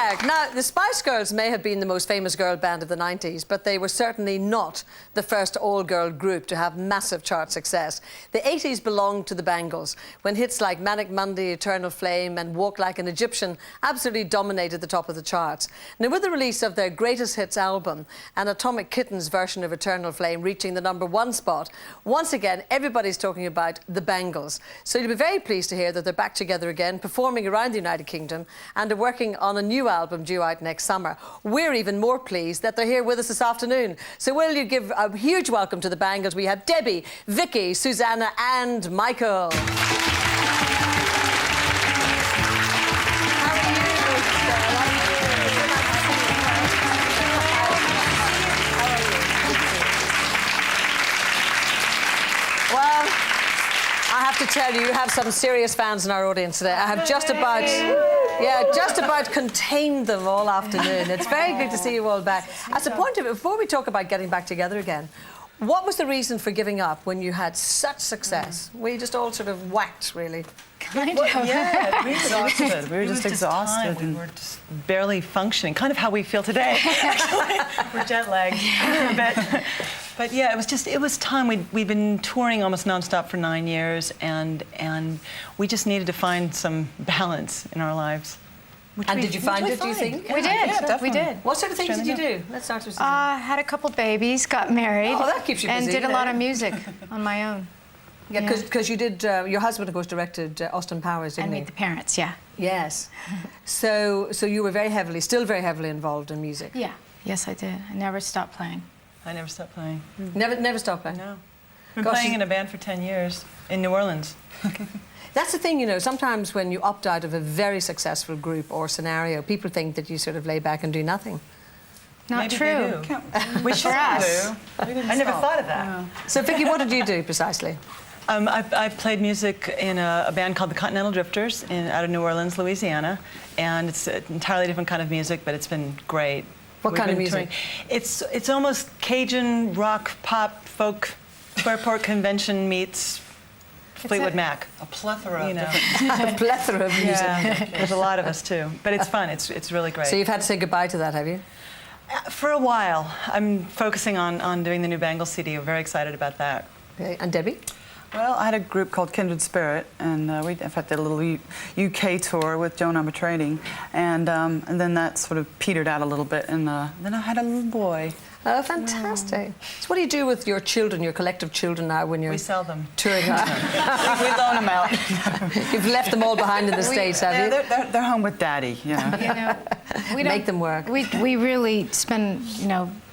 Mark. Now, the Spice Girls may have been the most famous girl band of the 90s, but they were certainly not the first all-girl group to have massive chart success. The 80s belonged to the Bangles, when hits like Manic Monday, Eternal Flame and Walk Like an Egyptian absolutely dominated the top of the charts. Now, with the release of their greatest hits album and Atomic Kitten's version of Eternal Flame reaching the #1 spot, once again, everybody's talking about the Bangles. So you'll be very pleased to hear that they're back together again, performing around the United Kingdom, and are working on a new album due out next summer. We're even more pleased that they're here with us this afternoon. So will you give a huge welcome to the Bangles? We have Debbie, Vicky, Susanna and Michael. I have to tell you, you have some serious fans in our audience today. I have just about contained them all afternoon. It's very good to see you all back. As a point of it, before we talk about getting back together again, what was the reason for giving up when you had such success? Were you just all sort of whacked, really? Kind of. Yeah, we were exhausted. We were just exhausted. We were just barely functioning, kind of how we feel today, actually. We're jet lagged a bit. But yeah, it was time. We'd been touring almost nonstop for 9 years, and we just needed to find some balance in our lives. And did you find it, do you think? We did. Yeah, definitely. We did. What sort of things did you do? Let's start with Susanna. Had a couple babies, got married. Oh, that keeps you busy. And did a lot of music on my own. Yeah, because you did, your husband, of course, directed Austin Powers, didn't he? And Meet the Parents, yeah. Yes. So you were still very heavily involved in music. Yeah. Yes, I did. I never stopped playing. I never stopped playing. Never stopped playing? No. I've been playing in a band for 10 years in New Orleans. That's the thing, you know, sometimes when you opt out of a very successful group or scenario, people think that you sort of lay back and do nothing. Not Maybe true. We should do. I never thought of that. No. So, Vicky, what did you do precisely? I've played music in a band called the Continental Drifters out of New Orleans, Louisiana, and it's an entirely different kind of music, but it's been great. What kind of music? It's almost Cajun, rock, pop, folk, Fairport Convention meets Fleetwood Mac. A plethora of a plethora of music. Yeah, there's a lot of us too, but it's fun. It's really great. So you've had to say goodbye to that, have you? For a while. I'm focusing on doing the new Bangles CD. We're very excited about that. Okay. And Debbie? Well, I had a group called Kindred Spirit, and we in fact did a little UK tour with Joan Armatrading, and then that sort of petered out a little bit, and then I had a little boy. Oh, fantastic. So what do you do with your children, your collective children now when you're... We sell them. Touring We loan them out. You've left them all behind in the States, have you? They're home with Daddy, you know. We Make them work. We really spend,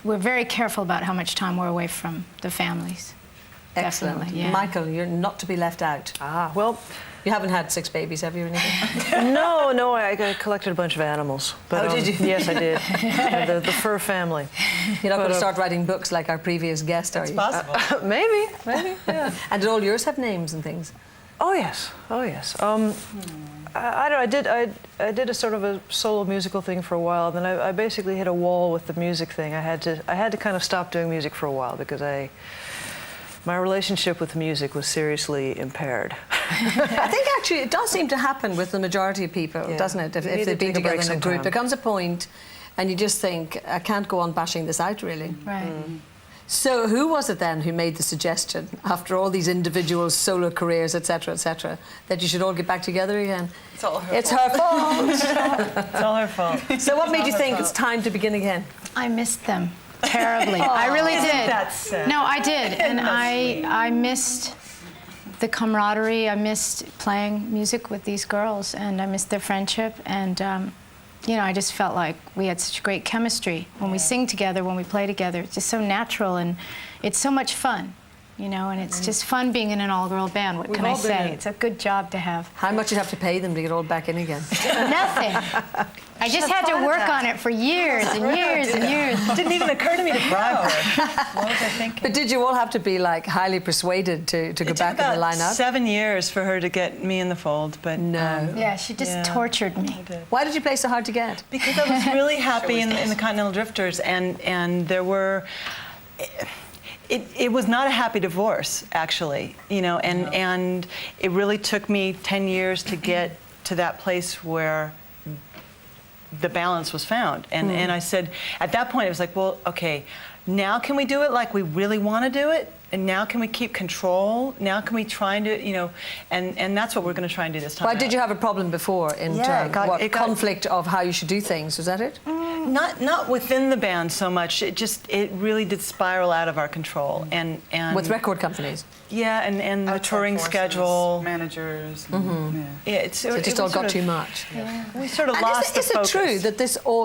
we're very careful about how much time we're away from the families. Excellent. Definitely, yeah. Michael, you're not to be left out. Well, you haven't had 6 babies, have you, or anything? no, I collected a bunch of animals. But, did you? Yes, I did. The fur family. You're not going to start writing books like our previous guest, are you? It's possible. Maybe, yeah. And did all yours have names and things? Oh, yes. I did a sort of a solo musical thing for a while, then I basically hit a wall with the music thing. I had to kind of stop doing music for a while because my relationship with music was seriously impaired. I think actually it does seem to happen with the majority of people, doesn't it? If they've been together in a group, there comes a point and you just think, I can't go on bashing this out, really. Right. So who was it then who made the suggestion, after all these individual solo careers, etc., that you should all get back together again? It's all her It's fault. her fault. It's all her fault. So what made you think it's time to begin again? I missed them terribly. I really did. That's sad. No, I did, and I missed the camaraderie. I missed playing music with these girls, and I missed their friendship. And I just felt like we had such great chemistry when we sing together, when we play together. It's just so natural, and it's so much fun. And it's just fun being in an all-girl band. What can I say? It's a good job to have. How much you have to pay them to get all back in again? Nothing. I just had to work on it for years and years and years. It didn't even occur to me to bribe her. What was I thinking? But did you all have to be like highly persuaded to go back in the lineup? It took about 7 years for her to get me in the fold, but no. Yeah, she just tortured me. Why did you play so hard to get? Because I was really happy in the Continental Drifters, and there were. It was not a happy divorce, actually, and it really took me 10 years to get to that place where the balance was found. And I said, at that point, it was like, well, okay, now can we do it like we really want to do it? And now can we keep control? Now can we try and do it, you know, and that's what we're going to try and do this time. Why did you have a problem before in conflict of how you should do things? Was that it? Not within the band so much. It really did spiral out of our control. And with record companies. Yeah, and the touring schedule, managers. Yeah, So it just all got too much. Yeah. We sort of lost the focus. Is it true that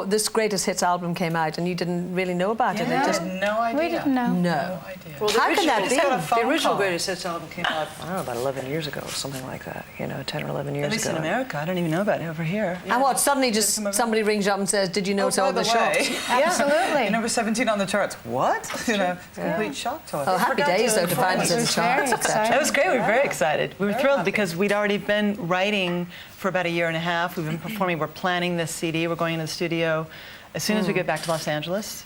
this greatest hits album came out and you didn't really know about it? I had no idea. We didn't know. No. idea. Well, How can that be? The original Greatest Hits album came out, I don't know, about 11 years ago or something like that, you know, 10 or 11 years ago. At least in America. I don't even know about it over here. And what, suddenly just somebody rings you up and says, did you know it's all the shots? Absolutely. Number 17 on the charts. What? You know, complete shock to us. Oh, happy days, though, to find us in the charts, etc. It was great. We were very excited. We were thrilled because we'd already been writing for about a year and a half. We've been performing. We're planning this CD. We're going into the studio as soon as we get back to Los Angeles.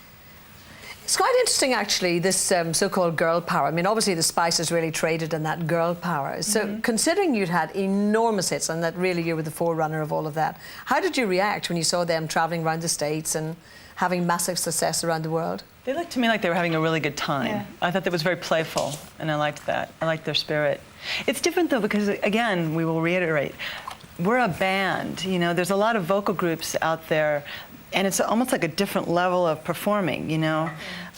It's quite interesting, actually, this so-called girl power. I mean, obviously, the Spices really traded in that girl power. So, considering you'd had enormous hits and that really you were the forerunner of all of that, how did you react when you saw them travelling around the States and having massive success around the world? They looked to me like they were having a really good time. Yeah. I thought that was very playful, and I liked that. I liked their spirit. It's different, though, because, again, we will reiterate, we're a band. You know, there's a lot of vocal groups out there, and it's almost like a different level of performing, you know?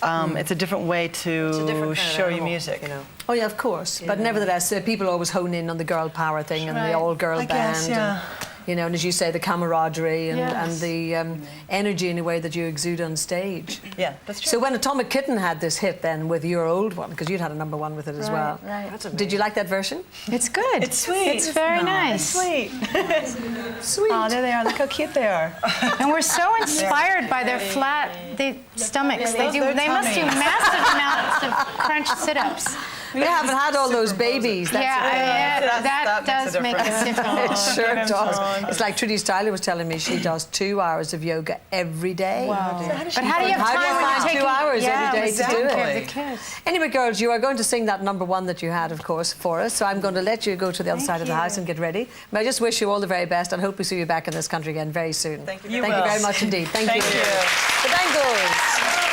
It's a different way to show your music. You know. Oh, yeah, of course. But nevertheless, people always hone in on the girl power thing and the all-girl band. Guess, yeah. And, you know, and as you say, the camaraderie and the energy in a way that you exude on stage. Yeah, that's true. So when Atomic Kitten had this hit then with your old one, because you'd had a #1 with it as well. Right. That's amazing. Did you like that version? It's good. It's sweet. It's very nice. Sweet. Sweet. Oh, there they are. Look how cute they are. And we're so inspired by their flat stomachs. They must do tummies. massive amounts of crunch sit-ups. You haven't had all those babies. That's That makes a does make a It difference. sure does. It's like Trudy Styler was telling me she does 2 hours of yoga every day. Wow. But how do you have How do you time when find you're 2 taking hours every day to do taking care it? of the kids? Anyway, girls, you are going to sing that #1 that you had, of course, for us. So I'm going to let you go to the other side of the house and get ready. But I just wish you all the very best and hope we see you back in this country again very soon. Thank you. Thank you very much indeed. Thank you. Thank you. The Bangles.